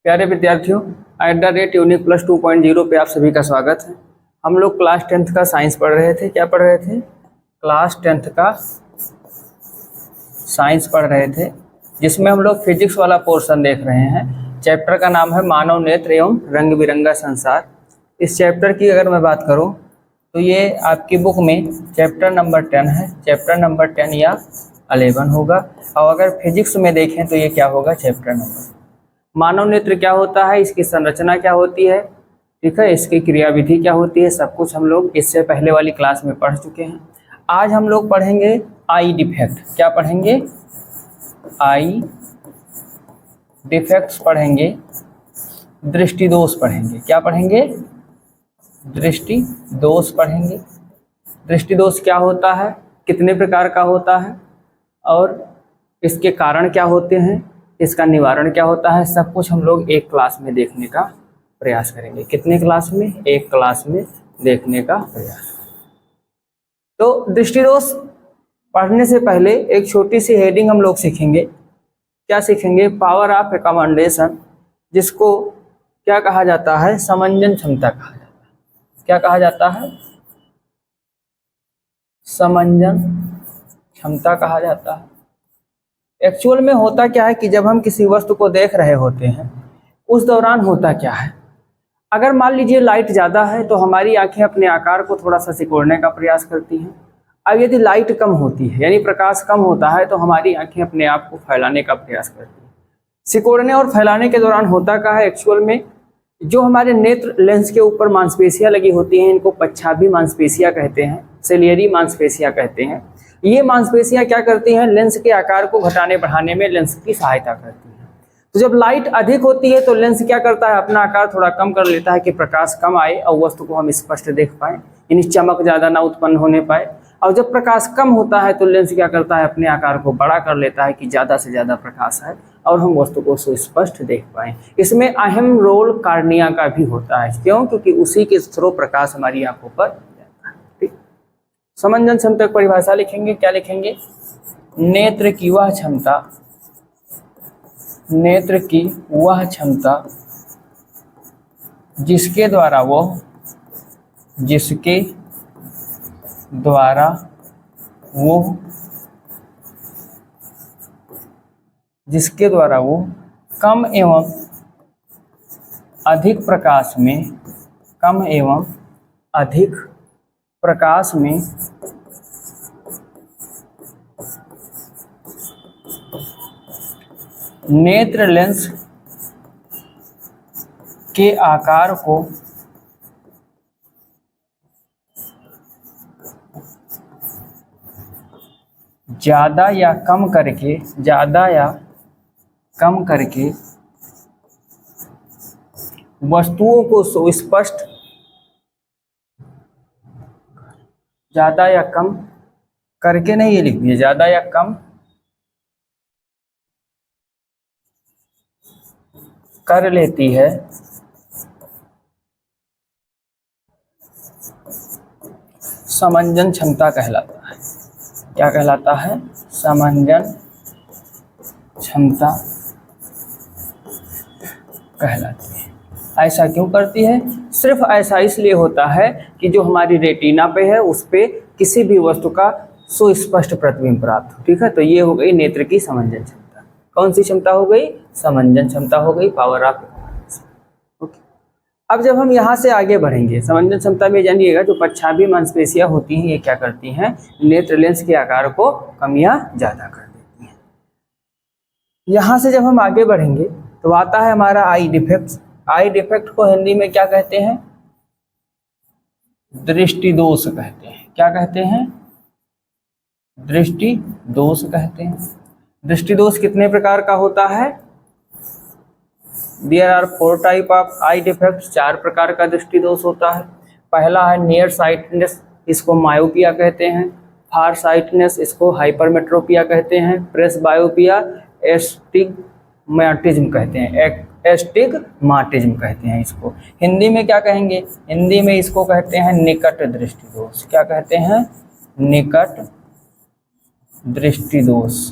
प्यारे विद्यार्थियों, @unique plus 2.0 पे आप सभी का स्वागत है। हम लोग क्लास 10th का साइंस पढ़ रहे थे। क्या पढ़ रहे थे? क्लास 10th का साइंस पढ़ रहे थे, जिसमें हम लोग फिजिक्स वाला पोर्शन देख रहे हैं। चैप्टर का नाम है मानव नेत्र एवं रंग बिरंगा संसार। इस चैप्टर की अगर मैं बात करूं तो ये आपकी बुक में चैप्टर नंबर 10 है। चैप्टर नंबर 10 या 11 होगा। और अगर फिजिक्स में देखें तो ये क्या होगा? Chapter number. मानव नेत्र क्या होता है, इसकी संरचना क्या होती है, ठीक है, इसकी क्रियाविधि क्या होती है, सब कुछ हम लोग इससे पहले वाली क्लास में पढ़ चुके हैं। आज हम लोग पढ़ेंगे आई डिफेक्ट। क्या पढ़ेंगे? आई डिफेक्ट्स पढ़ेंगे, दृष्टि दोष पढ़ेंगे। क्या पढ़ेंगे? दृष्टि दोष पढ़ेंगे। दृष्टि दोष क्या होता है, कितने प्रकार का होता है और इसके कारण क्या होते हैं, इसका निवारण क्या होता है, सब कुछ हम लोग एक क्लास में देखने का प्रयास करेंगे। कितने क्लास में? एक क्लास में देखने का प्रयास। तो दृष्टि दोष पढ़ने से पहले एक छोटी सी हेडिंग हम लोग सीखेंगे। क्या सीखेंगे? पावर ऑफ रिकमेंडेशन, जिसको क्या कहा जाता है? समंजन क्षमता कहा जाता है। क्या कहा जाता है? समंजन क्षमता कहा जाता है। एक्चुअल में होता क्या है कि जब हम किसी वस्तु को देख रहे होते हैं उस दौरान होता क्या है, अगर मान लीजिए लाइट ज़्यादा है तो हमारी आंखें अपने आकार को थोड़ा सा सिकोड़ने का प्रयास करती हैं। अब यदि लाइट कम होती है यानी प्रकाश कम होता है तो हमारी आंखें अपने आप को फैलाने का प्रयास करती हैं। सिकोड़ने और फैलाने के दौरान होता क्या है, एक्चुअल में जो हमारे नेत्र लेंस के ऊपर मांसपेशियां लगी होती हैं, इनको पच्छाभी मांसपेशियां कहते हैं, सेलियरी मांसपेशियां कहते हैं। ये मांसपेशियां क्या करती हैं? लेंस के आकार को घटाने बढ़ाने में लेंस की सहायता करती हैं। तो जब लाइट अधिक होती है तो लेंस क्या करता है? अपना आकार थोड़ा कम कर लेता है कि प्रकाश कम आए और वस्तु को हम स्पष्ट देख पाए, यानी चमक ज़्यादा ना उत्पन्न होने पाए। और जब प्रकाश कम होता है तो लेंस क्या करता है? अपने आकार को बड़ा कर लेता है कि ज़्यादा से ज़्यादा प्रकाश है और हम वस्तु को सुस्पष्ट देख पाएँ। इसमें अहम रोल कार्निया का भी होता है। क्यों? क्योंकि उसी के थ्रू प्रकाश हमारी आंखों पर जाता है। ठीक। समंजन क्षमता की परिभाषा लिखेंगे। क्या लिखेंगे? नेत्र की वह क्षमता, नेत्र की वह क्षमता जिसके द्वारा वो कम एवं अधिक प्रकाश में नेत्र लेंस के आकार को ज़्यादा या कम करके वस्तुओं को सुस्पष्ट, ज़्यादा या कम करके नहीं, ये लिख दिए, ज़्यादा या कम कर लेती है समंजन क्षमता कहलाता है। क्या कहलाता है? समंजन क्षमता कहलाती है। ऐसा क्यों करती है? सिर्फ ऐसा इसलिए होता है कि जो हमारी रेटिना पे है उस पे किसी भी वस्तु का सुस्पष्ट प्रतिबिंब प्राप्त हो। ठीक है, तो ये हो गई नेत्र की समंजन क्षमता। कौन सी क्षमता हो गई? समंजन क्षमता हो गई, पावर ऑफ। ओके, अब जब हम यहाँ से आगे बढ़ेंगे, समंजन क्षमता में जानिएगा जो पच्छाभी मांसपेशियां होती हैं ये क्या करती हैं? नेत्र लेंस के आकार को कम या ज़्यादा कर देती हैं। यहाँ से जब हम आगे बढ़ेंगे तो आता है हमारा आई डिफेक्ट। आई डिफेक्ट को हिंदी में क्या कहते हैं? दृष्टि दोष कहते हैं। क्या कहते हैं? दृष्टि दोष कहते हैं। दृष्टि दोष कितने प्रकार का होता है? There are 4 type of eye defect. 4 प्रकार का दृष्टि दोष होता है। पहला है नियर साइटनेस, इसको मायोपिया कहते हैं। फार साइटनेस, इसको हाइपरमेट्रोपिया कहते हैं। प्रेस बायोपिया, एस्टिग्मेटिज्म कहते हैं, एस्टिग्माटिज्म कहते हैं इसको। हिंदी में क्या कहेंगे? हिंदी में इसको कहते हैं निकट दृष्टि दोष। क्या कहते हैं? निकट दृष्टि दोष।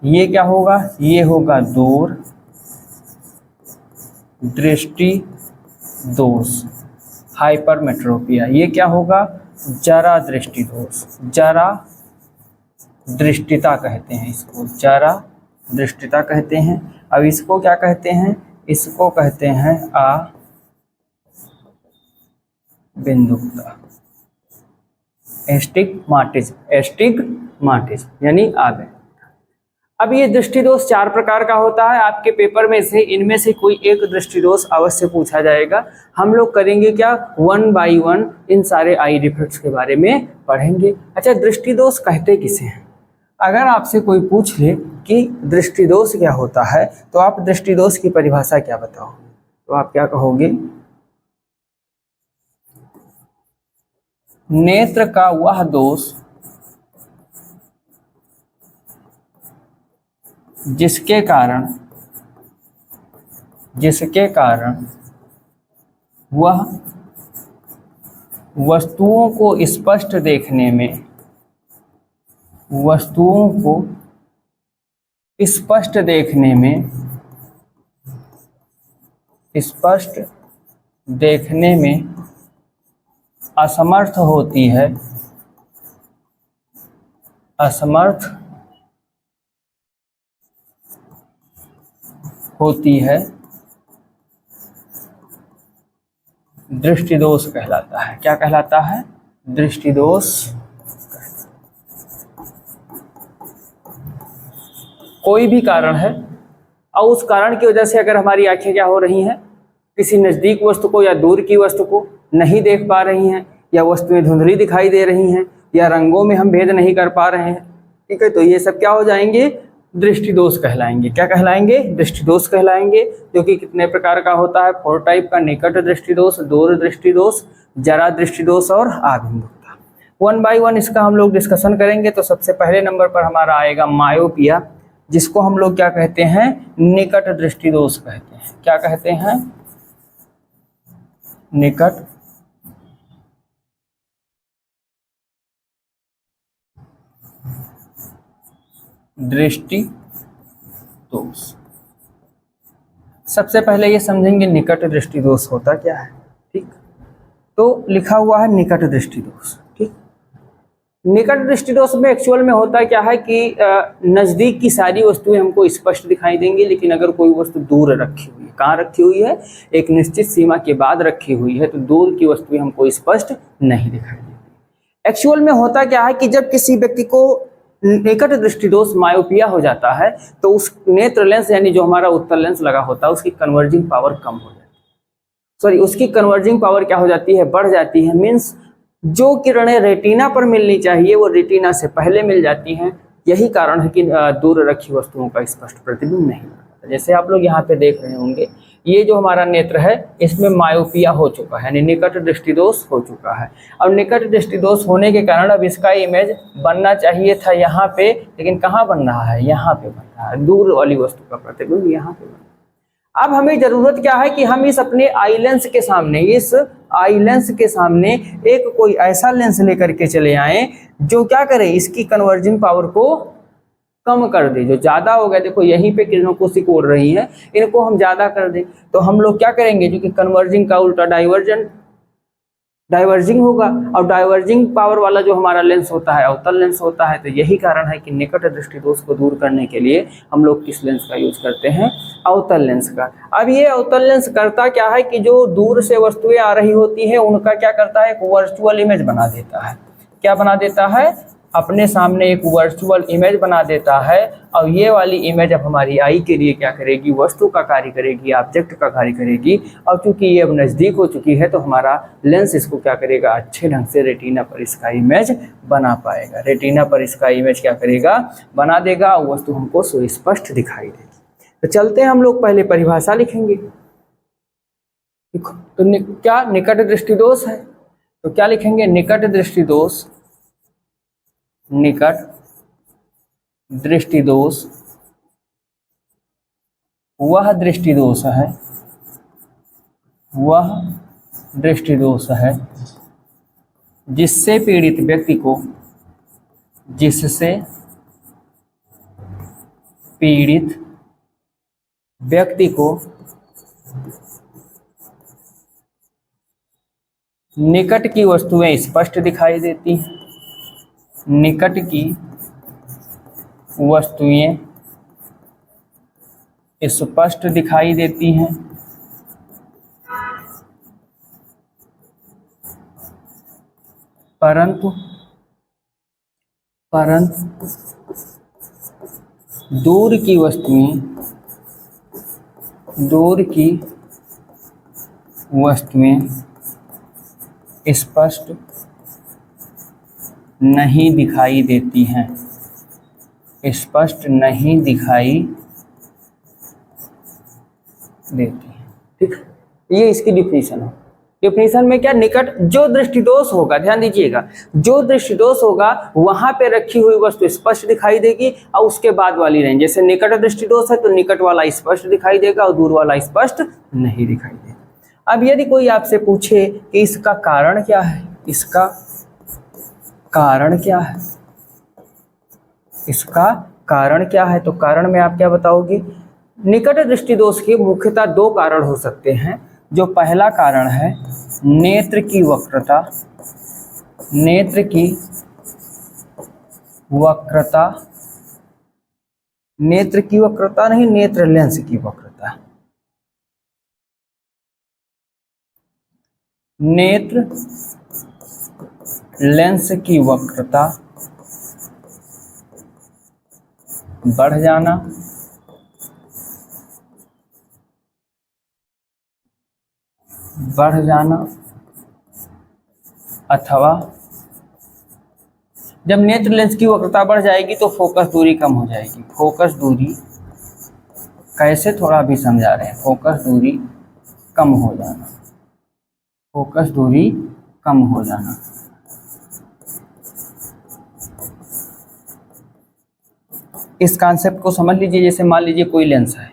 ये क्या होगा? ये होगा दूर दृष्टि दोष, हाइपरमेट्रोपिया। ये क्या होगा? जरा दृष्टि दोष, जरा दृष्टिता कहते हैं इसको, जरा दृष्टिता कहते हैं। अब इसको क्या कहते हैं? इसको कहते हैं बिंदुकता, एस्टिग्माटिज्म, एस्टिग्माटिज्म यानी आगे। अब ये दृष्टि दोष 4 प्रकार का होता है। आपके पेपर में से इनमें से कोई एक दृष्टि दोष अवश्य पूछा जाएगा। हम लोग करेंगे क्या, 1 बाई 1 इन सारे आई डिफेक्ट्स के बारे में पढ़ेंगे। अच्छा, दृष्टि दोष कहते किसे हैं? अगर आपसे कोई पूछ ले कि दृष्टि दोष क्या होता है, तो आप दृष्टि दोष की परिभाषा क्या बताओगे? तो आप क्या कहोगे? नेत्र का वह दोष जिसके कारण वह वस्तुओं को स्पष्ट देखने में, स्पष्ट देखने में असमर्थ होती है, दृष्टि दोष कहलाता है। क्या कहलाता है? दृष्टि दोष। कोई भी कारण है और उस कारण की वजह से अगर हमारी आंखें क्या हो रही हैं, किसी नज़दीक वस्तु को या दूर की वस्तु को नहीं देख पा रही हैं, या वस्तुएं धुंधली दिखाई दे रही हैं, या रंगों में हम भेद नहीं कर पा रहे हैं, ठीक है, तो ये सब क्या हो जाएंगे? दृष्टि दोष कहलाएंगे। क्या कहलाएंगे? दृष्टि दोष कहलाएंगे। जो कि कितने प्रकार का होता है? 4 टाइप का, निकट दृष्टि दोष, दूर दृष्टि दोष, जरा दृष्टि दोष और आभिमुखता। 1 बाई 1 इसका हम लोग डिस्कशन करेंगे। तो सबसे पहले नंबर पर हमारा आएगा मायोपिया, जिसको हम लोग क्या कहते हैं? निकट दृष्टि दोष कहते हैं। क्या कहते हैं? निकट दृष्टि दोष। सबसे पहले ये समझेंगे निकट दृष्टि दोष होता क्या है, ठीक। तो लिखा हुआ है निकट दृष्टि दोष, ठीक। निकट दृष्टि दोष में एक्चुअल में होता क्या है कि नज़दीक की सारी वस्तुएं हमको स्पष्ट दिखाई देंगी, लेकिन अगर कोई वस्तु दूर रखी हुई है, कहाँ रखी हुई है? एक निश्चित सीमा के बाद रखी हुई है, तो दूर की वस्तुएं हमको स्पष्ट नहीं दिखाई देती। एक्चुअल में होता क्या है कि जब किसी व्यक्ति को निकट दृष्टि दोष मायोपिया हो जाता है, तो उस नेत्र लेंस यानी जो हमारा उत्तल लेंस लगा होता है, उसकी कन्वर्जिंग पावर कम हो जाती है, उसकी कन्वर्जिंग पावर क्या हो जाती है? बढ़ जाती है। मीन्स जो किरणें रेटिना पर मिलनी चाहिए वो रेटिना से पहले मिल जाती हैं। यही कारण है कि दूर रखी वस्तुओं का स्पष्ट प्रतिबिंब नहीं आता। जैसे आप लोग यहाँ पे देख रहे होंगे, ये जो हमारा नेत्र है इसमें मायोपिया हो चुका है, यानी निकट दृष्टि दोष हो चुका है। और निकट दृष्टि दोष होने के कारण अब इसका इमेज बनना चाहिए था यहाँ पे, लेकिन कहाँ बन रहा है? यहाँ पे बन रहा है। दूर वाली वस्तु का प्रतिबिंब यहाँ पे बन रहा है। अब हमें जरूरत क्या है कि हम इस अपने आई लेंस के सामने, इस आई लेंस के सामने एक कोई ऐसा लेंस लेकर के चले आए जो क्या करे? इसकी कन्वर्जिंग पावर को कम कर दे। जो ज़्यादा हो गया, देखो यहीं पे किरणों को सिकोड़ रही है, इनको हम ज़्यादा कर दें तो हम लोग क्या करेंगे? जो कि कन्वर्जिंग का उल्टा डाइवर्जिंग होगा, और डाइवर्जिंग पावर वाला जो हमारा लेंस होता है अवतल लेंस होता है। तो यही कारण है कि निकट दृष्टि दोष को दूर करने के लिए हम लोग किस लेंस का यूज करते हैं? अवतल लेंस का। अब ये अवतल लेंस करता क्या है कि जो दूर से वस्तुएं आ रही होती है उनका क्या करता है? एक वर्चुअल इमेज बना देता है। क्या बना देता है? अपने सामने एक वर्चुअल इमेज बना देता है, और ये वाली इमेज अब हमारी आई के लिए क्या करेगी? वस्तु का कार्य करेगी, ऑब्जेक्ट का कार्य करेगी। और चूंकि ये अब नज़दीक हो चुकी है तो हमारा लेंस इसको क्या करेगा? अच्छे ढंग से रेटिना पर इसका इमेज बना पाएगा। रेटिना पर इसका इमेज क्या करेगा? बना देगा, और वस्तु हमको सुस्पष्ट दिखाई देगी। तो चलते हैं, हम लोग पहले परिभाषा लिखेंगे। तो क्या निकट दृष्टि दोष है? तो क्या लिखेंगे? निकट दृष्टि दोष, निकट दृष्टि दोष वह दृष्टि दोष है, वह दृष्टि दोष है जिससे पीड़ित व्यक्ति को, जिससे पीड़ित व्यक्ति को निकट की वस्तुएं स्पष्ट दिखाई देती हैं, निकट की वस्तुएं स्पष्ट दिखाई देती हैं, परंतु दूर की वस्तुएं स्पष्ट नहीं दिखाई देती हैं, स्पष्ट नहीं दिखाई देती हैं। ठीक, ये इसकी डिफिनीशन है। डिफिनीशन में क्या, निकट जो दृष्टिदोष होगा, ध्यान दीजिएगा, जो दृष्टिदोष होगा वहां पे रखी हुई वस्तु स्पष्ट दिखाई देगी और उसके बाद वाली रेंज, जैसे निकट दृष्टिदोष है तो निकट वाला स्पष्ट दिखाई देगा और दूर वाला स्पष्ट नहीं दिखाई देगा। अब यदि कोई आपसे पूछे कि इसका कारण क्या है, इसका कारण क्या है, इसका कारण क्या है, तो कारण में आप क्या बताओगे? निकट दृष्टिदोष के मुख्यतः दो कारण हो सकते हैं। जो पहला कारण है नेत्र की वक्रता, नेत्र की वक्रता, नेत्र की वक्रता नहीं, नेत्र लेंस की वक्रता, नेत्र लेंस की वक्रता बढ़ जाना, अथवा जब नेत्र लेंस की वक्रता बढ़ जाएगी तो फोकस दूरी कम हो जाएगी। फोकस दूरी कैसे, थोड़ा भी समझा रहे हैं। फोकस दूरी कम हो जाना, फोकस दूरी कम हो जाना। इस कॉन्सेप्ट को समझ लीजिए। जैसे मान लीजिए कोई लेंस है,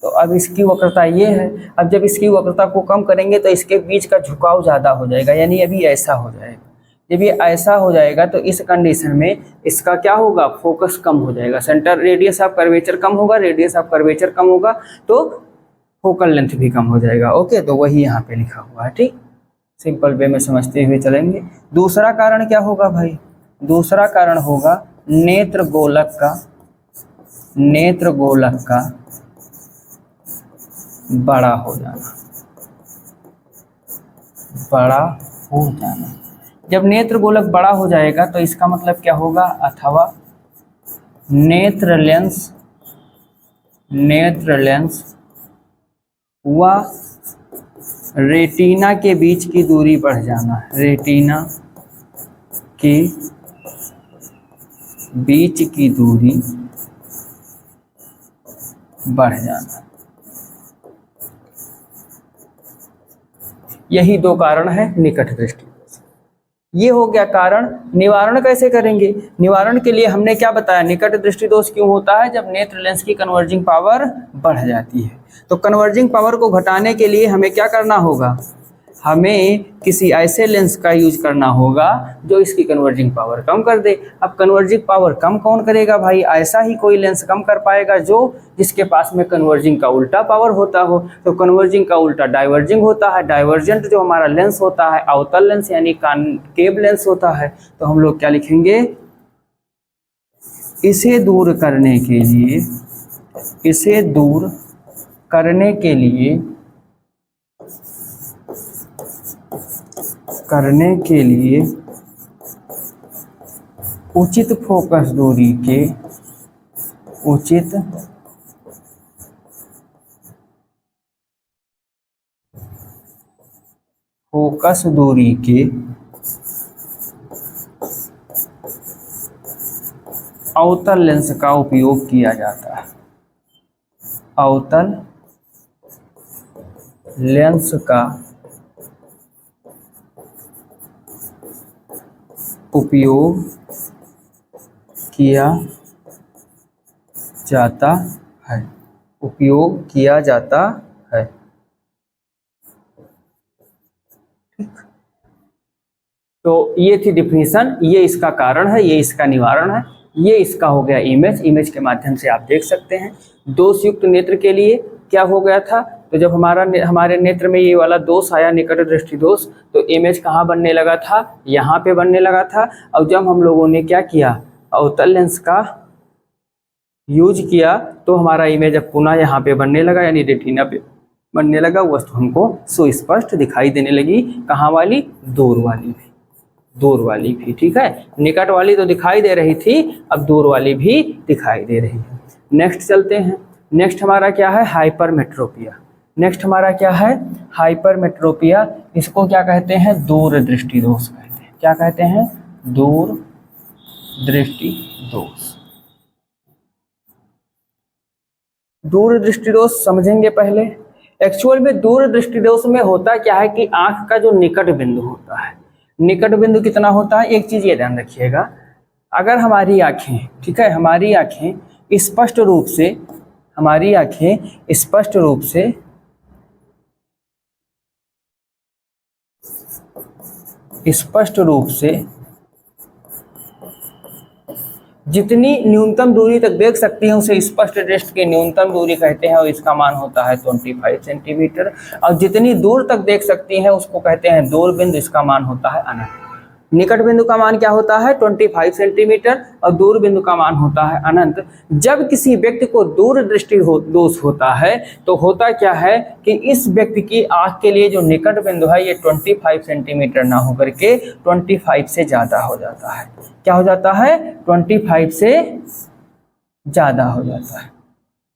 तो अब इसकी वक्रता ये है, अब जब इसकी वक्रता को कम करेंगे तो इसके बीच का झुकाव ज़्यादा हो जाएगा, यानी अभी ऐसा हो जाएगा। जब ये ऐसा हो जाएगा तो इस कंडीशन में इसका क्या होगा, फोकस कम हो जाएगा, सेंटर रेडियस ऑफ कर्वेचर कम होगा, रेडियस ऑफ कर्वेचर कम होगा तो फोकल लेंथ भी कम हो जाएगा। ओके, तो वही यहाँ पे लिखा हुआ है। ठीक, सिंपल वे में समझते हुए चलेंगे। दूसरा कारण क्या होगा भाई? दूसरा कारण होगा नेत्र गोलक का बड़ा हो जाना, बड़ा हो जाना। जब नेत्र गोलक बड़ा हो जाएगा तो इसका मतलब क्या होगा, अथवा नेत्र लेंस व रेटिना के बीच की दूरी बढ़ जाना, रेटिना के बीच की दूरी बढ़ जाना। यही दो कारण है निकट दृष्टि। ये हो गया कारण। निवारण कैसे करेंगे? निवारण के लिए हमने क्या बताया, निकट दृष्टि दोष क्यों होता है? जब नेत्र लेंस की कन्वर्जिंग पावर बढ़ जाती है। तो कन्वर्जिंग पावर को घटाने के लिए हमें क्या करना होगा, हमें किसी ऐसे लेंस का यूज करना होगा जो इसकी कन्वर्जिंग पावर कम कर दे। अब कन्वर्जिंग पावर कम कौन करेगा भाई? ऐसा ही कोई लेंस कम कर पाएगा जो जिसके पास में कन्वर्जिंग का उल्टा पावर होता हो। तो कन्वर्जिंग का उल्टा डाइवर्जिंग होता है। डाइवर्जेंट जो हमारा लेंस होता है अवतल लेंस यानी कॉनकेव लेंस होता है। तो हम लोग क्या लिखेंगे, इसे दूर करने के लिए उचित फोकस दूरी के अवतल लेंस का उपयोग किया जाता है। अवतल लेंस का उपयोग किया जाता है। ठीक, तो ये थी डिफिनीशन, ये इसका कारण है, ये इसका निवारण है, ये इसका हो गया इमेज। इमेज के माध्यम से आप देख सकते हैं दोषयुक्त नेत्र के लिए क्या हो गया था, तो जब हमारे नेत्र में ये वाला दोष आया, निकट दृष्टि दोष, तो इमेज कहाँ बनने लगा था, यहाँ पे बनने लगा था। और जब हम लोगों ने क्या किया, अवतल लेंस का यूज किया, तो हमारा इमेज अब पुनः यहाँ पे बनने लगा, यानी रेटिना पे बनने लगा। वस्तु हमको सुस्पष्ट दिखाई देने लगी। कहाँ वाली, दूर वाली भी। ठीक है, निकट वाली तो दिखाई दे रही थी, अब दूर वाली भी दिखाई दे रही है। नेक्स्ट चलते हैं। नेक्स्ट हमारा क्या है, हाइपरमेट्रोपिया। नेक्स्ट हमारा क्या है, हाइपरमेट्रोपिया। इसको क्या कहते हैं, दूर दृष्टि दोष कहते हैं। क्या कहते हैं, दूर दृष्टि दोष। दूर दृष्टि दोष समझेंगे पहले। एक्चुअल में दूर दृष्टि दोष में होता क्या है कि आंख का जो निकट बिंदु होता है, निकट बिंदु कितना होता है, एक चीज ये ध्यान रखिएगा, अगर हमारी आंखें, ठीक है, हमारी आंखें स्पष्ट रूप से जितनी न्यूनतम दूरी तक देख सकती हैं उसे स्पष्ट दृष्टि की न्यूनतम दूरी कहते हैं, और इसका मान होता है 25 सेंटीमीटर। और जितनी दूर तक देख सकती हैं उसको कहते हैं दूर बिंदु, इसका मान होता है अनंत। निकट बिंदु का मान क्या होता है, 25 सेंटीमीटर, और दूर बिंदु का मान होता है अनंत। जब किसी व्यक्ति को दूर दृष्टि दोष होता है तो होता क्या है कि इस व्यक्ति की आंख के लिए जो निकट बिंदु है ये 25 सेंटीमीटर ना होकर के 25 से ज़्यादा हो जाता है। क्या हो जाता है, 25 से ज़्यादा हो जाता है।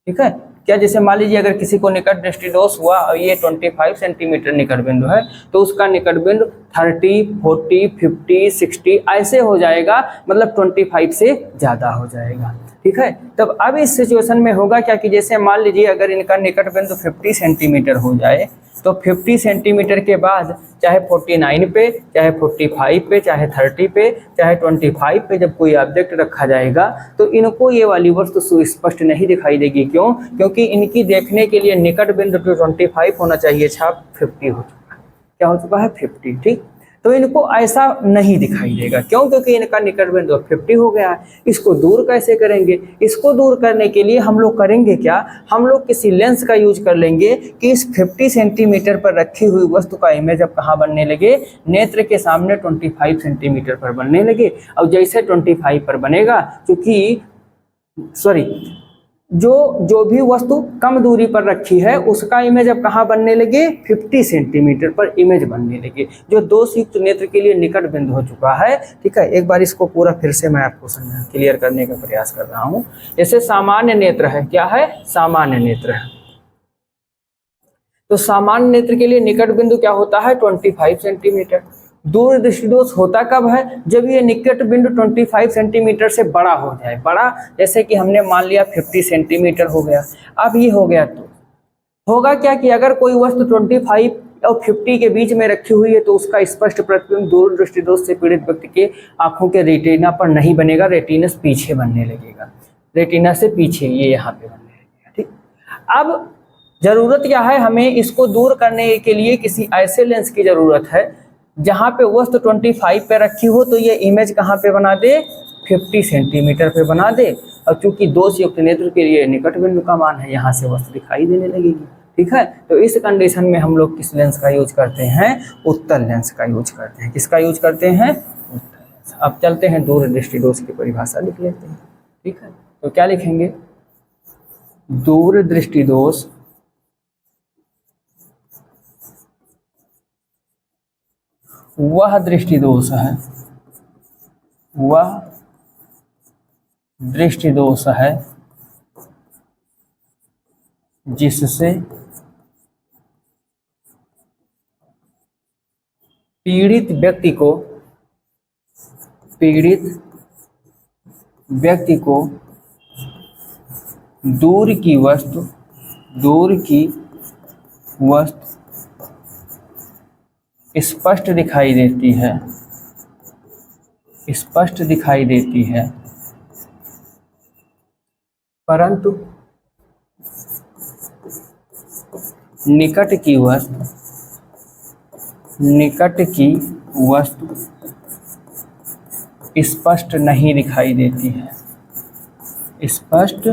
ठीक है, क्या जैसे मान लीजिए अगर किसी को निकट दृष्टि दोष हुआ और ये 25 सेंटीमीटर निकट बिंदु है, तो उसका निकट बिंदु 30, 40, 50, 60 ऐसे हो जाएगा, मतलब 25 से ज़्यादा हो जाएगा। ठीक है, तब अब इस सिचुएशन में होगा क्या कि जैसे मान लीजिए अगर इनका निकट बिंदु 50 सेंटीमीटर हो जाए, तो 50 सेंटीमीटर के बाद चाहे 49 पे, चाहे 45 पे, चाहे 30 पे, चाहे 25 पे जब कोई ऑब्जेक्ट रखा जाएगा तो इनको ये वाली वस्तु सुस्पष्ट नहीं दिखाई देगी। क्यों? क्योंकि इनकी देखने के लिए निकट बिंदु 25 होना चाहिए, छाप 50 हो चुका है। क्या हो चुका है, 50। ठीक, तो इनको ऐसा नहीं दिखाई देगा। क्यों? क्योंकि इनका निकट बिंदु 50 हो गया है। इसको दूर कैसे करेंगे? इसको दूर करने के लिए हम लोग करेंगे क्या, हम लोग किसी लेंस का यूज कर लेंगे कि इस 50 सेंटीमीटर पर रखी हुई वस्तु का इमेज अब कहाँ बनने लगे, नेत्र के सामने 25 सेंटीमीटर पर बनने लगे। और जैसे 25 पर बनेगा, क्योंकि जो भी वस्तु कम दूरी पर रखी है उसका इमेज अब कहाँ बनने लगे, 50 सेंटीमीटर पर इमेज बनने लगे, जो दोषयुक्त नेत्र के लिए निकट बिंदु हो चुका है। ठीक है, एक बार इसको पूरा फिर से मैं आपको क्लियर करने का प्रयास कर रहा हूँ। जैसे सामान्य नेत्र है, क्या है, सामान्य नेत्र है, तो सामान्य नेत्र के लिए निकट बिंदु क्या होता है, 25 सेंटीमीटर। दूर दृष्टि दोष होता कब है, जब ये निकट बिंदु 25 सेंटीमीटर से बड़ा हो जाए। बड़ा जैसे कि हमने मान लिया 50 सेंटीमीटर हो गया, अब ये हो गया, तो होगा क्या कि अगर कोई वस्तु 25 और 50 के बीच में रखी हुई है तो उसका स्पष्ट प्रतिबिंब दूर दृष्टि दोष से पीड़ित व्यक्ति के आंखों के रेटिना पर नहीं बनेगा, रेटिना पीछे बनने लगेगा, रेटिना से पीछे ये यहाँ पे बनने लगेगा। ठीक, अब जरूरत क्या है, हमें इसको दूर करने के लिए किसी ऐसे लेंस की जरूरत है जहाँ पे वस्तु 25 पे रखी हो तो ये इमेज कहाँ पे बना दे, 50 सेंटीमीटर पे बना दे। और चूंकि दोषयुक्त नेत्र के लिए निकट बिंदु का मान है, यहाँ से वस्तु दिखाई देने लगेगी। ठीक है, तो इस कंडीशन में हम लोग किस लेंस का यूज करते हैं, उत्तल लेंस का यूज करते हैं। किसका यूज करते हैं, उत्तल लेंस। अब चलते हैं दूर दृष्टि दोष की परिभाषा लिख लेते हैं। ठीक है, तो क्या लिखेंगे, दूर दृष्टि दोष वह दृष्टि दोष है, वह दृष्टि दोष है जिससे पीड़ित व्यक्ति को दूर की वस्तु स्पष्ट दिखाई देती है, परंतु निकट की वस्तु स्पष्ट नहीं दिखाई देती है, स्पष्ट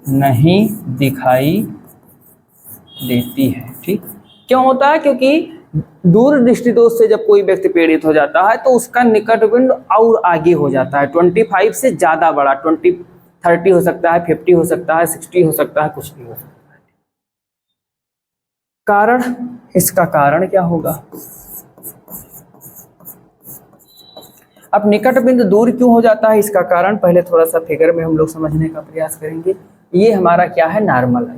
नहीं दिखाई देती है। ठीक, क्यों होता है? क्योंकि दूर दृष्टि दोष से जब कोई व्यक्ति पीड़ित हो जाता है तो उसका निकट बिंद और आगे हो जाता है, 25 से ज्यादा बड़ा, 30 हो सकता है, 50 हो सकता है, 60 हो सकता है, कुछ भी हो सकता है। कारण, इसका कारण क्या होगा? अब निकट बिंदु दूर क्यों हो जाता है, इसका कारण पहले थोड़ा सा फिगर में हम लोग समझने का प्रयास करेंगे। ये हमारा क्या है? नॉर्मल आई।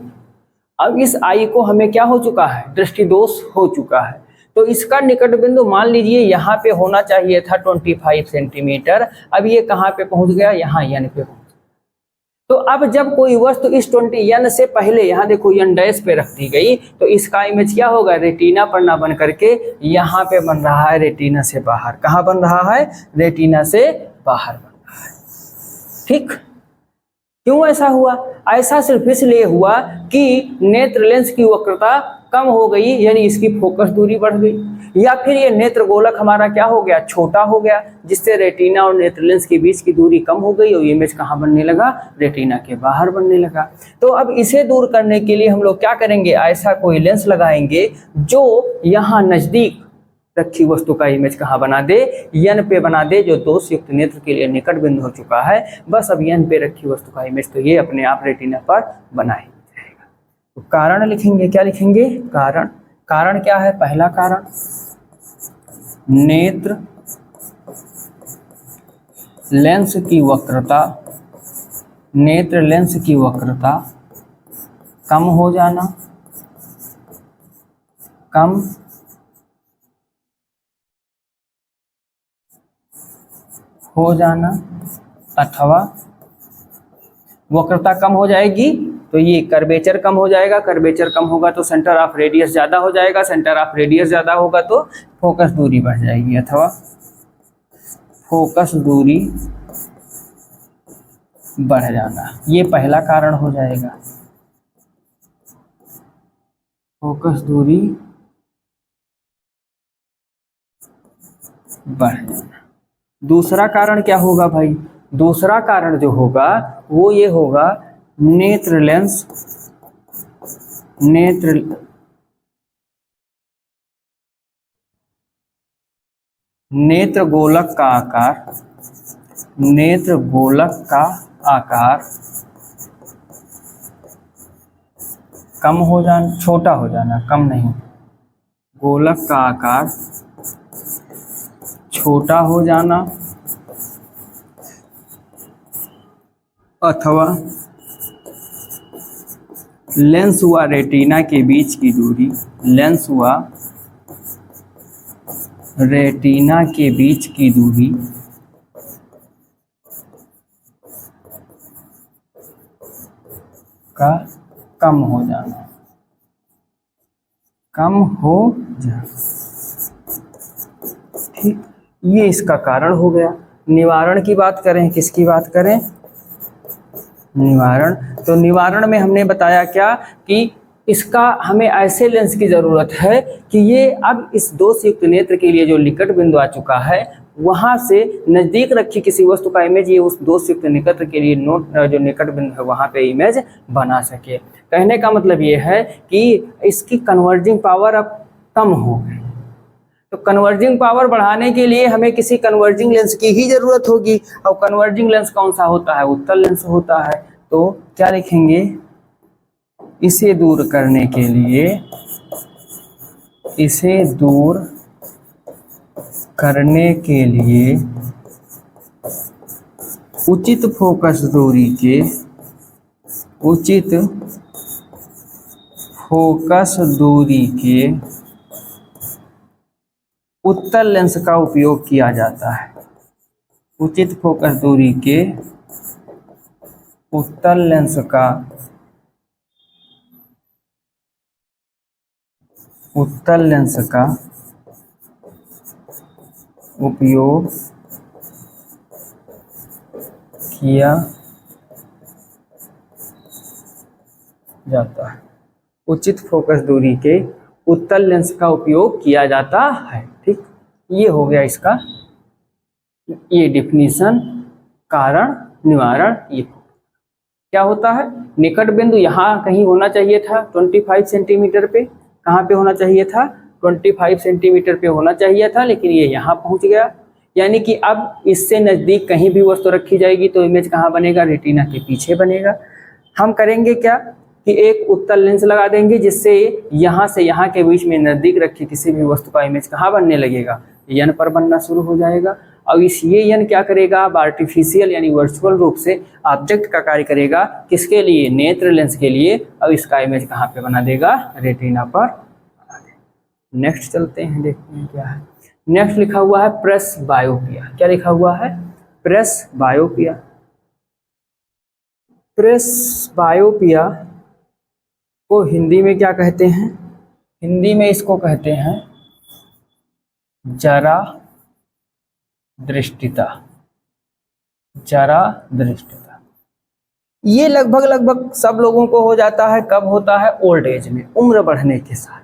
अब इस आई को हमें क्या हो चुका है? दृष्टि दोष हो चुका है। तो इसका निकट बिंदु मान लीजिए यहाँ पे होना चाहिए था 25 सेंटीमीटर, अब ये कहाँ पे पहुंच गया? यहाँ एन पे पहुंच। तो अब जब कोई वस्तु इस 20 एन से पहले, यहाँ देखो एन डैश पे रख दी गई, तो इसका इमेज क्या होगा? रेटिना पर ना बन करके यहाँ पे बन रहा है, रेटिना से बाहर। कहाँ बन रहा है? रेटिना से बाहर बन रहा है। ठीक, क्यों ऐसा हुआ? ऐसा सिर्फ इसलिए हुआ कि नेत्र लेंस की वक्रता कम हो गई, यानी इसकी फोकस दूरी बढ़ गई, या फिर ये नेत्र गोलक हमारा क्या हो गया? छोटा हो गया, जिससे रेटिना और नेत्र लेंस के बीच की दूरी कम हो गई और इमेज कहाँ बनने लगा? रेटिना के बाहर बनने लगा। तो अब इसे दूर करने के लिए हम लोग क्या करेंगे? ऐसा कोई लेंस लगाएंगे जो यहाँ नजदीक रखी वस्तु का इमेज कहाँ बना दे? एन पे बना दे, जो दोषयुक्त नेत्र के लिए निकट बिंदु हो चुका है। बस अब एन पे रखी वस्तु का इमेज तो ये अपने आप रेटिना पर बना ही जाएगा। तो कारण लिखेंगे, क्या लिखेंगे? कारण। कारण क्या है? पहला कारण, नेत्र लेंस की वक्रता, नेत्र लेंस की वक्रता कम हो जाना, कम हो जाना, अथवा वक्रता कम हो जाएगी तो ये कर्वेचर कम हो जाएगा, कर्वेचर कम होगा तो सेंटर ऑफ रेडियस ज़्यादा हो जाएगा, सेंटर ऑफ रेडियस ज़्यादा होगा तो फोकस दूरी बढ़ जाएगी, अथवा फोकस दूरी बढ़ जाना। ये पहला कारण हो जाएगा, फोकस दूरी बढ़ जाना। दूसरा कारण क्या होगा भाई? दूसरा कारण जो होगा वो ये होगा, नेत्र लेंस, नेत्र गोलक का आकार, नेत्र गोलक का आकार कम हो जाना, छोटा हो जाना, कम नहीं, गोलक का आकार छोटा हो जाना, अथवा लेंस व रेटिना के बीच की दूरी, लेंस व रेटिना के बीच की दूरी का कम हो जाना, कम हो जाना। ठीक, ये इसका कारण हो गया। निवारण की बात करें, किसकी बात करें? निवारण। तो निवारण में हमने बताया क्या कि इसका हमें ऐसे लेंस की ज़रूरत है कि ये अब इस दोषयुक्त नेत्र के लिए जो निकट बिंदु आ चुका है वहाँ से नज़दीक रखी किसी वस्तु का इमेज ये उस दोषयुक्त नेत्र के लिए जो निकट बिंदु है वहाँ पे इमेज बना सके। कहने का मतलब ये है कि इसकी कन्वर्जिंग पावर अब कम हो गई, तो कन्वर्जिंग पावर बढ़ाने के लिए हमें किसी कन्वर्जिंग लेंस की ही ज़रूरत होगी। और कन्वर्जिंग लेंस कौन सा होता है? उत्तल लेंस होता है। तो क्या लिखेंगे? इसे दूर करने के लिए, इसे दूर करने के लिए उचित फोकस दूरी के, उचित फोकस दूरी के उत्तल लेंस का उपयोग किया जाता है। उचित फोकस दूरी के उत्तल लेंस का उपयोग किया जाता है। उचित फोकस दूरी के उत्तल लेंस का उपयोग किया जाता है। ठीक, ये हो गया इसका ये डिफिनीशन, कारण, निवारण। ये क्या होता है? निकट बिंदु यहाँ कहीं होना चाहिए था 25 सेंटीमीटर पे, कहाँ पे होना चाहिए था 25 सेंटीमीटर पे होना चाहिए था, लेकिन ये यहाँ पहुँच गया। यानी कि अब इससे नज़दीक कहीं भी वस्तु रखी जाएगी तो इमेज कहाँ बनेगा, रेटिना के पीछे बनेगा। हम करेंगे क्या कि एक उत्तल लेंस लगा देंगे जिससे यहाँ से यहाँ के बीच में नज़दीक रखी किसी भी वस्तु का इमेज कहाँ बनने लगेगा, यन पर बनना शुरू हो जाएगा। अब इस ये यन क्या करेगा, अब आर्टिफिशियल यानी वर्चुअल रूप से ऑब्जेक्ट का कार्य करेगा, किसके लिए, नेत्र लेंस के लिए। अब इसका इमेज कहाँ पे बना देगा, रेटिना पर बना देगा। नेक्स्ट चलते हैं, देखते हैं क्या है। नेक्स्ट लिखा हुआ है प्रेस बायोपिया। क्या लिखा हुआ है, प्रेस बायोपिया। प्रेस बायोपिया को हिंदी में क्या कहते हैं, हिंदी में इसको कहते हैं जरा दृष्टिता। जरा दृष्टिता ये लगभग सब लोगों को हो जाता है। कब होता है, ओल्ड एज में, उम्र बढ़ने के साथ।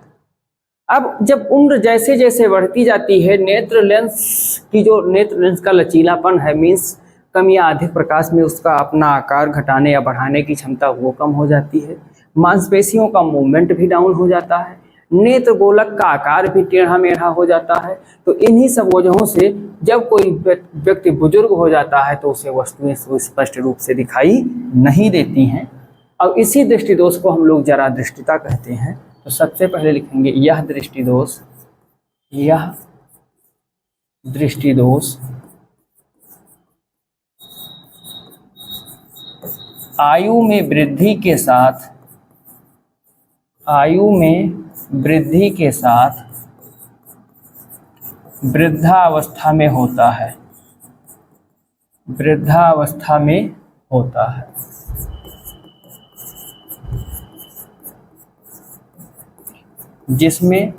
अब जब उम्र जैसे जैसे बढ़ती जाती है, नेत्र लेंस की जो नेत्र लेंस का लचीलापन है, मीन्स कम या अधिक प्रकाश में उसका अपना आकार घटाने या बढ़ाने की क्षमता वो कम हो जाती है। मांसपेशियों का मूवमेंट भी डाउन हो जाता है। नेत्र गोलक का आकार भी टेढ़ा मेढ़ा हो जाता है। तो इन्हीं सब वजहों से जब कोई व्यक्ति बुजुर्ग हो जाता है तो उसे वस्तुएं स्पष्ट रूप से दिखाई नहीं देती हैं। अब इसी दृष्टि दोष को हम लोग जरा दृष्टिता कहते हैं। तो सबसे पहले लिखेंगे यह दृष्टि दोष, यह दृष्टि दोष आयु में वृद्धि के साथ, आयु में वृद्धि के साथ वृद्धावस्था में होता है, वृद्धावस्था में होता है। जिसमें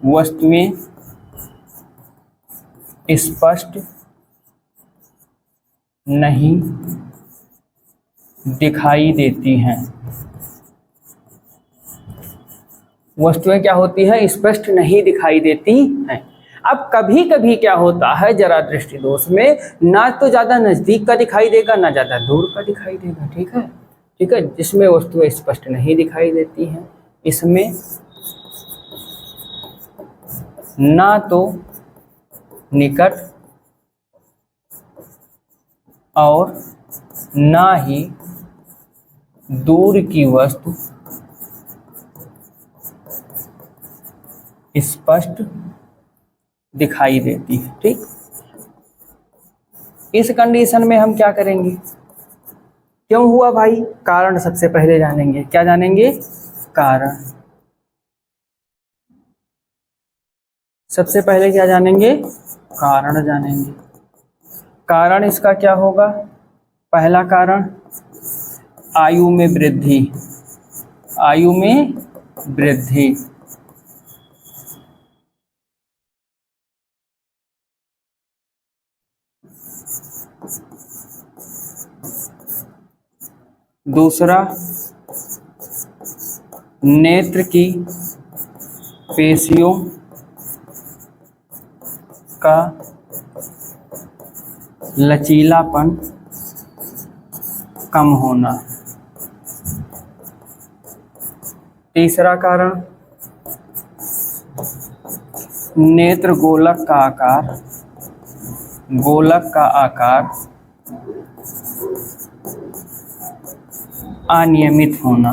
वस्तुएं स्पष्ट नहीं दिखाई देती हैं। वस्तुएं क्या होती हैं, स्पष्ट नहीं दिखाई देती हैं। अब कभी कभी क्या होता है जरा दृष्टि दोष में, ना तो ज़्यादा नज़दीक का दिखाई देगा ना ज़्यादा दूर का दिखाई देगा। ठीक है, ठीक है, जिसमें वस्तुएं स्पष्ट नहीं दिखाई देती हैं, इसमें ना तो निकट और ना ही दूर की वस्तु स्पष्ट दिखाई देती है। ठीक, इस कंडीशन में हम क्या करेंगे, क्यों हुआ भाई, कारण सबसे पहले जानेंगे। क्या जानेंगे, कारण। सबसे पहले क्या जानेंगे, कारण जानेंगे। कारण इसका क्या होगा, पहला कारण आयु में वृद्धि, आयु में वृद्धि। दूसरा नेत्र की पेशियों का लचीलापन कम होना। तीसरा कारण नेत्र गोलक का आकार, गोलक का आकार अनियमित होना।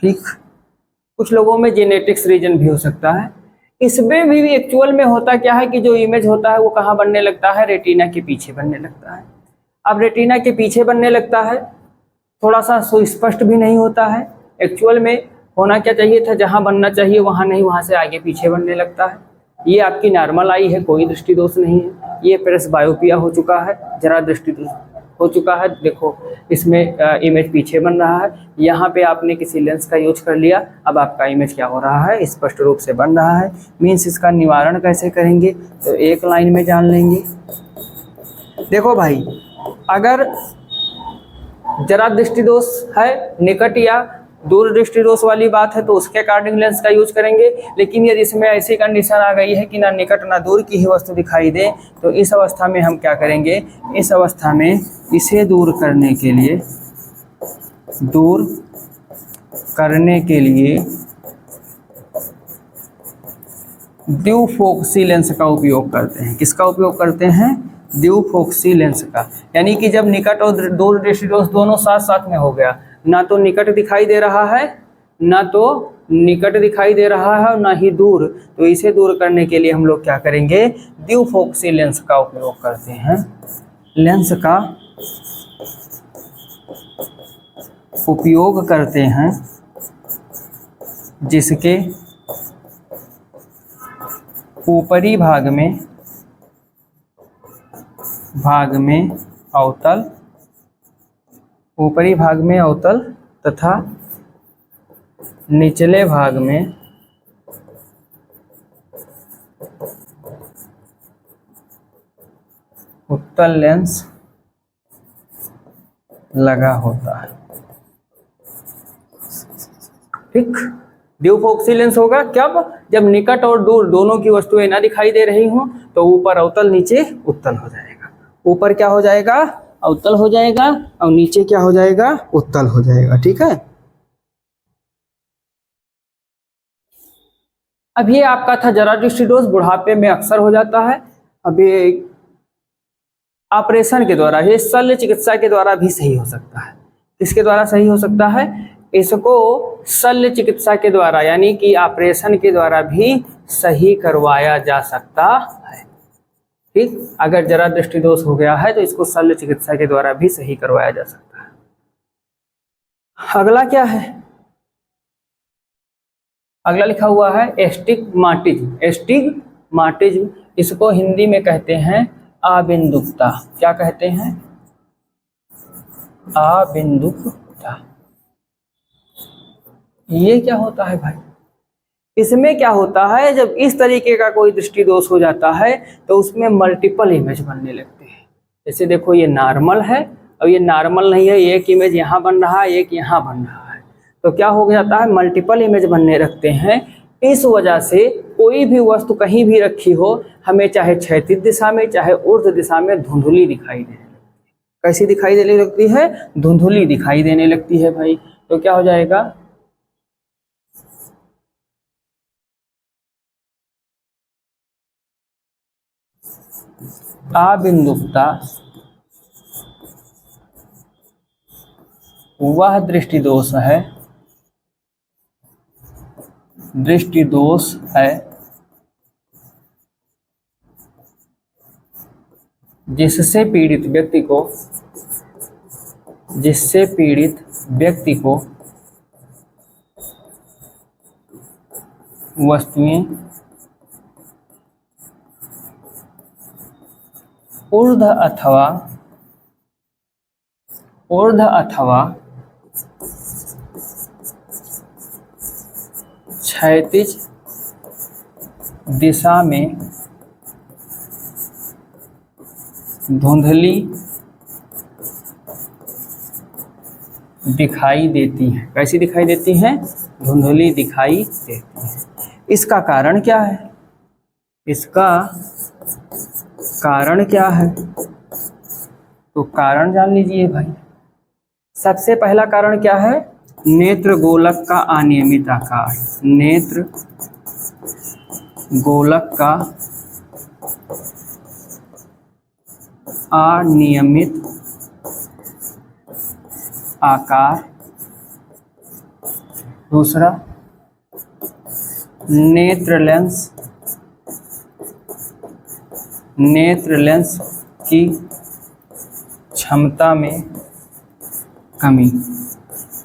ठीक, कुछ लोगों में जेनेटिक्स रीजन भी हो सकता है। इसमें भी एक्चुअल में होता क्या है कि जो इमेज होता है वो कहाँ बनने लगता है, रेटिना के पीछे बनने लगता है। अब रेटिना के पीछे बनने लगता है, थोड़ा सा सुस्पष्ट भी नहीं होता है। एक्चुअल में होना क्या चाहिए था, जहाँ बनना चाहिए वहाँ नहीं, वहाँ से आगे पीछे बनने लगता है। ये आपकी नॉर्मल आई है, कोई दृष्टि दोष नहीं है। ये प्रेस बायोपिया हो चुका है, जरा दृष्टि दोष हो चुका है। देखो इसमें इमेज पीछे बन रहा है, यहाँ पे आपने किसी लेंस का यूज कर लिया, अब आपका इमेज क्या हो रहा है, स्पष्ट रूप से बन रहा है। मीन्स इसका निवारण कैसे करेंगे, तो एक लाइन में जान लेंगे। देखो भाई, अगर जरा दृष्टि दोष है, निकट या दूर दृष्टि दोष वाली बात है तो उसके अकॉर्डिंग लेंस का यूज करेंगे। लेकिन यदि इसमें ऐसी कंडीशन आ गई है कि ना निकट ना दूर की ही वस्तु दिखाई दे, तो इस अवस्था में हम क्या करेंगे, इस अवस्था में इसे दूर करने के लिए द्विफोकसी लेंस का उपयोग करते हैं। किसका उपयोग करते हैं, द्विफोकसी लेंस का। यानी कि जब निकट और दूर दृष्टि दोष दोनों साथ साथ में हो गया, ना तो निकट दिखाई दे रहा है और ना ही दूर, तो इसे दूर करने के लिए हम लोग क्या करेंगे, द्विफोकसी लेंस का उपयोग करते हैं। लेंस का उपयोग करते हैं जिसके ऊपरी भाग में अवतल तथा निचले भाग में उत्तल लेंस लगा होता है। ठीक, द्विफोकसी लेंस होगा कब, जब निकट और दूर दोनों की वस्तुएं ना दिखाई दे रही हों, तो ऊपर अवतल नीचे उत्तल हो जाएगा। ऊपर क्या हो जाएगा, अवतल हो जाएगा, और नीचे क्या हो जाएगा, उत्तल हो जाएगा। ठीक है, अब ये आपका था जरा दृष्टि दोष, बुढ़ापे में अक्सर हो जाता है। अब ये ऑपरेशन के द्वारा, ये शल्य चिकित्सा के द्वारा भी सही हो सकता है। किसके द्वारा सही हो सकता है, इसको शल्य चिकित्सा के द्वारा यानी कि ऑपरेशन के द्वारा भी सही करवाया जा सकता है। ठीक, अगर जरा दृष्टि दोष हो गया है तो इसको शल्य चिकित्सा के द्वारा भी सही करवाया जा सकता है। अगला क्या है, अगला लिखा हुआ है एस्टिग्माटिज्म। एस्टिग्माटिज्म, इसको हिंदी में कहते हैं अबिंदुकता। क्या कहते हैं, अबिंदुकता। ये क्या होता है भाई, इसमें क्या होता है, जब इस तरीके का कोई दृष्टि दोष हो जाता है तो उसमें मल्टीपल इमेज बनने लगते हैं। जैसे देखो ये नॉर्मल है और ये नॉर्मल नहीं है, एक इमेज यहाँ बन रहा है, एक यहाँ बन रहा है, तो क्या हो जाता है, मल्टीपल इमेज बनने लगते हैं। इस वजह से कोई भी वस्तु कहीं भी रखी हो, हमें चाहे क्षैतिज दिशा में चाहे ऊर्ध्व दिशा में धुंधली दिखाई देने लगती है। कैसी दिखाई देने लगती है, धुंधली दिखाई देने लगती है भाई। तो क्या हो जाएगा, अबिंदुकता वह दृष्टि दोष है जिससे पीड़ित व्यक्ति को वस्तुएं ऊर्ध्व अथवा क्षैतिज दिशा में धुंधली दिखाई देती हैं। कैसी दिखाई देती हैं, धुंधली दिखाई देती हैं। इसका कारण क्या है, इसका कारण क्या है, तो कारण जान लीजिए भाई। सबसे पहला कारण क्या है, नेत्र गोलक का अनियमित आकार। नेत्र गोलक का अनियमित आकार। दूसरा, नेत्र लेंस की क्षमता में कमी।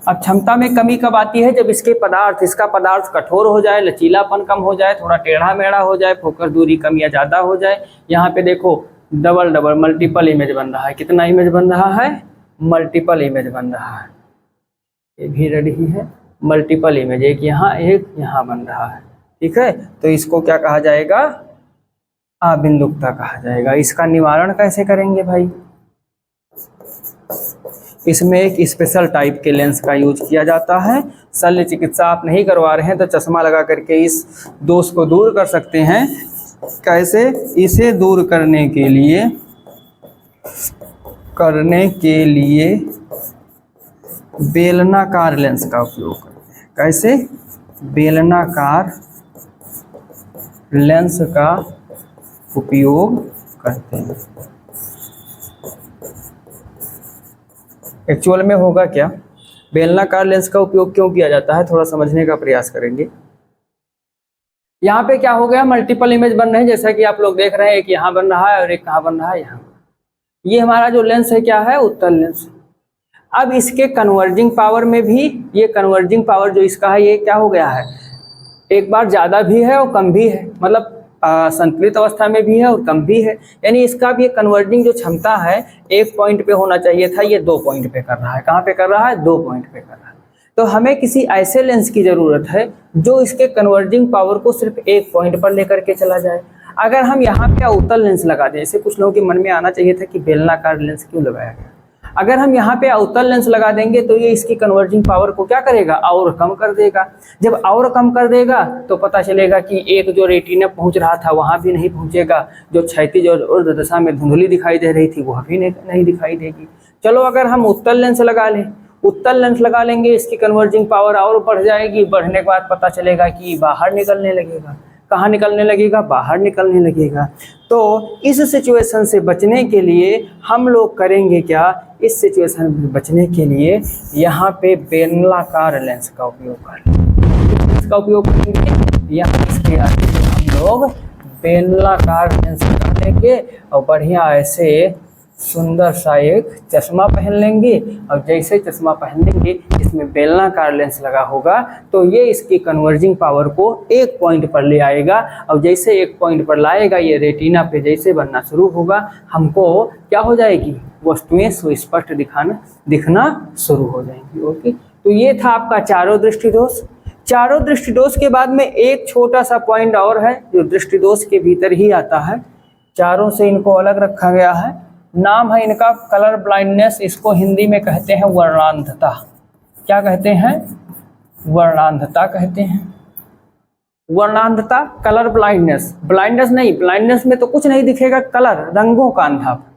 अब क्षमता में कमी कब आती है, जब इसका पदार्थ कठोर हो जाए, लचीलापन कम हो जाए, थोड़ा टेढ़ा मेढ़ा हो जाए, फोकस दूरी कम या ज़्यादा हो जाए। यहाँ पे देखो डबल मल्टीपल इमेज बन रहा है। कितना इमेज बन रहा है, मल्टीपल इमेज बन रहा है। ये भी रेडी है, मल्टीपल इमेज, एक यहाँ बन रहा है। ठीक है, तो इसको क्या कहा जाएगा, अबिंदुकता कहा जाएगा। इसका निवारण कैसे करेंगे भाई, इसमें एक स्पेशल टाइप के लेंस का यूज किया जाता है। शल्य चिकित्सा आप नहीं करवा रहे हैं तो चश्मा लगा करके इस दोष को दूर कर सकते हैं। कैसे? इसे दूर करने के लिए बेलनाकार लेंस का उपयोग करते हैं। कैसे? बेलनाकार लेंस का उपयोग करते हैं। एक्चुअल में होगा क्या? बेलनाकार लेंस का उपयोग क्यों किया जाता है, थोड़ा समझने का प्रयास करेंगे। यहाँ पे क्या हो गया, मल्टीपल इमेज बन रहे हैं, जैसा कि आप लोग देख रहे हैं, एक यहाँ बन रहा है और एक कहाँ बन रहा है, यहाँ। ये हमारा जो लेंस है क्या है? उत्तल लेंस। अब इसके कन्वर्जिंग पावर में भी, ये कन्वर्जिंग पावर जो इसका है ये क्या हो गया है, एक बार ज़्यादा भी है और कम भी है, मतलब संतुलित अवस्था में भी है और कम भी है। यानी इसका भी कन्वर्जिंग जो क्षमता है 1 पॉइंट पे होना चाहिए था, ये 2 पॉइंट पे कर रहा है। कहाँ पे कर रहा है? 2 पॉइंट पे कर रहा है। तो हमें किसी ऐसे लेंस की ज़रूरत है जो इसके कन्वर्जिंग पावर को सिर्फ 1 पॉइंट पर लेकर के चला जाए। अगर हम यहाँ पे अवतल लेंस लगा दें, जैसे कुछ लोगों के मन में आना चाहिए था कि बेलनाकार लेंस क्यों लगाया गया। अगर हम यहाँ पे अवतल लेंस लगा देंगे तो ये इसकी कन्वर्जिंग पावर को क्या करेगा? और कम कर देगा। जब और कम कर देगा तो पता चलेगा कि एक जो रेटिना पहुँच रहा था वहाँ भी नहीं पहुँचेगा, जो क्षैतिज और ऊर्ध्व दशा में धुंधली दिखाई दे रही थी वह भी नहीं दिखाई देगी। चलो अगर हम उत्तल लेंस लगा लें, उत्तल लेंस लगा लेंगे, इसकी कन्वर्जिंग पावर और बढ़ जाएगी। बढ़ने के बाद पता चलेगा कि बाहर निकलने लगेगा। कहाँ निकलने लगेगा? बाहर निकलने लगेगा। तो इस सिचुएशन से बचने के लिए हम लोग करेंगे क्या? इस सिचुएशन से बचने के लिए यहाँ पे बेलनाकार लेंस का उपयोग करेंगे। इसका उपयोग करेंगे यहाँ इसके आगे हम लोग बेलनाकार लेंस लगा लेंगे और बढ़िया ऐसे सुंदर सा एक चश्मा पहन लेंगे। और जैसे चश्मा पहन लेंगे, इसमें बेलनाकार लेंस लगा होगा तो ये इसकी कन्वर्जिंग पावर को 1 पॉइंट पर ले आएगा। और जैसे 1 पॉइंट पर लाएगा, ये रेटिना पे जैसे बनना शुरू होगा, हमको क्या हो जाएगी? वस्तुएं सुस्पष्ट दिखना शुरू हो जाएंगी। ओके, तो ये था आपका चारों दृष्टि दोष। चारों दृष्टि दोष के बाद में एक छोटा सा पॉइंट और है जो दृष्टि दोष के भीतर ही आता है। चारों से इनको अलग रखा गया है। नाम है इनका कलर ब्लाइंडनेस। इसको हिंदी में कहते हैं वर्णांधता। क्या कहते हैं? वर्णांधता कहते हैं। वर्णांधता, कलर ब्लाइंडनेस। ब्लाइंडनेस नहीं, ब्लाइंडनेस में तो कुछ नहीं दिखेगा, कलर, रंगों का अंधापन।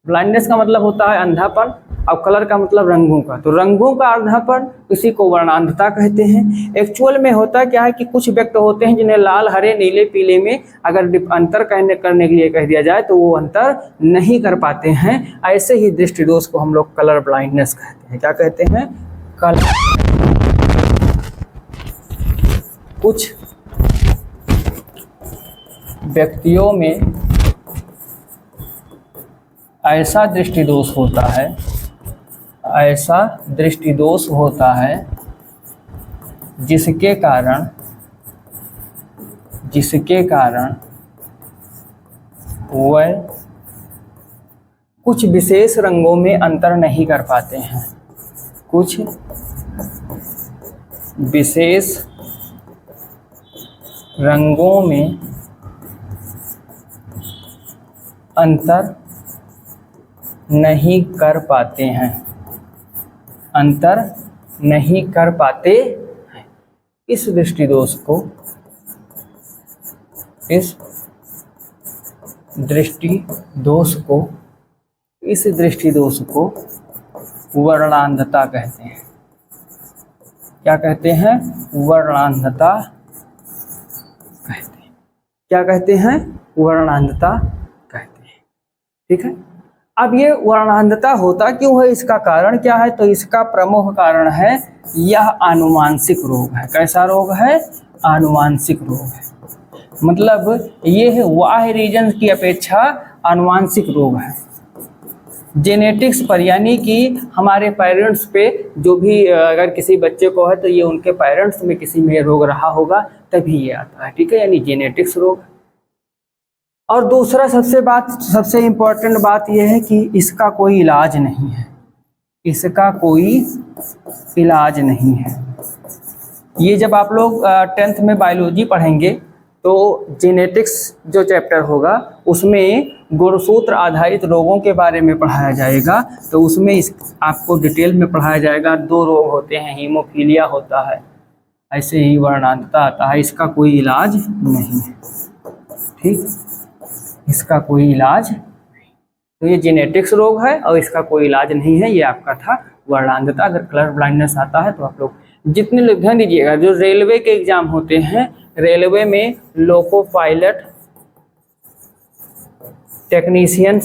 ब्लाइंडनेस का मतलब होता है अंधापन और कलर का मतलब रंगों का। तो रंगों का अंधापन, इसी को वर्णांधता कहते हैं। एक्चुअल में होता क्या है कि कुछ व्यक्ति होते हैं जिन्हें लाल, हरे, नीले, पीले में अगर अंतर करने के लिए कह दिया जाए तो वो अंतर नहीं कर पाते हैं। ऐसे ही दृष्टि दोष को हम लोग कलर ब्लाइंडनेस कहते हैं। क्या कहते हैं? कलर। कुछ व्यक्तियों में ऐसा दृष्टि दोष होता है, ऐसा दृष्टि दोष होता है जिसके कारण वह कुछ विशेष रंगों में अंतर नहीं कर पाते हैं। कुछ विशेष रंगों में अंतर नहीं कर पाते हैं। अंतर नहीं कर पाते हैं। इस दृष्टि दोष को, इस दृष्टि दोष को वर्णांधता कहते हैं। क्या कहते हैं? वर्णांधता कहते हैं। क्या कहते हैं? वर्णांधता कहते हैं। ठीक है। अब ये वर्णांधता होता क्यों है, इसका कारण क्या है? तो इसका प्रमुख कारण है यह आनुवांशिक रोग है। कैसा रोग है? आनुवांशिक रोग है। मतलब ये है बाह्य रीजन की अपेक्षा आनुवांशिक रोग है। जेनेटिक्स पर, यानी कि हमारे पेरेंट्स पे जो भी अगर किसी बच्चे को है तो ये उनके पेरेंट्स में किसी में रोग रहा होगा तभी ये आता है। ठीक है, यानी जेनेटिक्स रोग। और दूसरा सबसे इम्पोर्टेंट बात यह है कि इसका कोई इलाज नहीं है। इसका कोई इलाज नहीं है। ये जब आप लोग 10th में बायोलॉजी पढ़ेंगे तो जेनेटिक्स जो चैप्टर होगा उसमें गुणसूत्र आधारित रोगों के बारे में पढ़ाया जाएगा। तो उसमें आपको डिटेल में पढ़ाया जाएगा। 2 रोग होते हैं, हीमोफीलिया होता है, ऐसे ही वर्णांतता आता है, इसका कोई इलाज नहीं है। ठीक, इसका कोई इलाज नहीं। तो ये जेनेटिक्स रोग है और इसका कोई इलाज नहीं है। ये आपका था वर्णांतता। अगर कलर ब्लाइंडनेस आता है तो आप लोग जितने लोग ध्यान दीजिएगा, जो रेलवे के एग्जाम होते हैं, रेलवे में लोको पायलट, टेक्नीशियन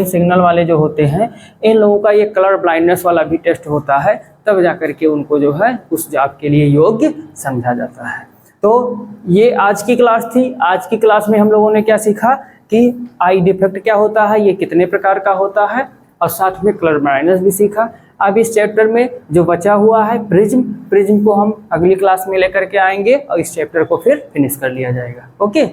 सिग्नल वाले जो होते हैं, इन लोगों का ये कलर ब्लाइंडनेस वाला भी टेस्ट होता है, तब जा करके उनको जो है उस जॉब के लिए योग्य समझा जाता है। तो ये आज की क्लास थी। आज की क्लास में हम लोगों ने क्या सीखा कि आई डिफेक्ट क्या होता है, ये कितने प्रकार का होता है, और साथ में कलर ब्लाइंडनेस भी सीखा। अब इस चैप्टर में जो बचा हुआ है प्रिज्म को हम अगली क्लास में लेकर के आएंगे और इस चैप्टर को फिर फिनिश कर लिया जाएगा। ओके।